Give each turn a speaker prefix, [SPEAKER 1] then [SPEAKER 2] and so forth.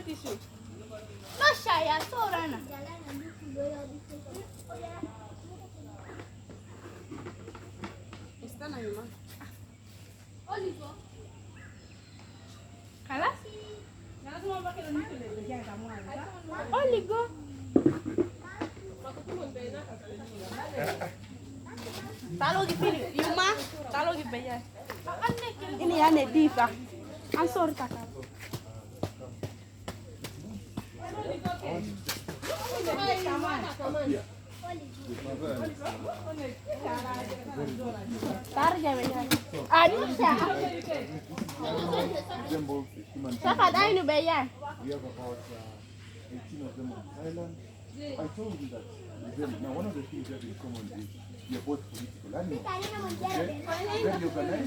[SPEAKER 1] fait ici.
[SPEAKER 2] Non, Chaya, Sorana.
[SPEAKER 1] Está na irmã.
[SPEAKER 2] Oliver.
[SPEAKER 1] Kala?
[SPEAKER 2] Oligo.
[SPEAKER 1] Talo gipini, Yuma, talo gipeya.
[SPEAKER 2] Ini ane diva. Ansor taka. Tarja beya. Anisha. Saka dai nu beya.
[SPEAKER 3] We have about 18 of them on Thailand. I told you that now one of the things that is common is you're both political animals. Very organized.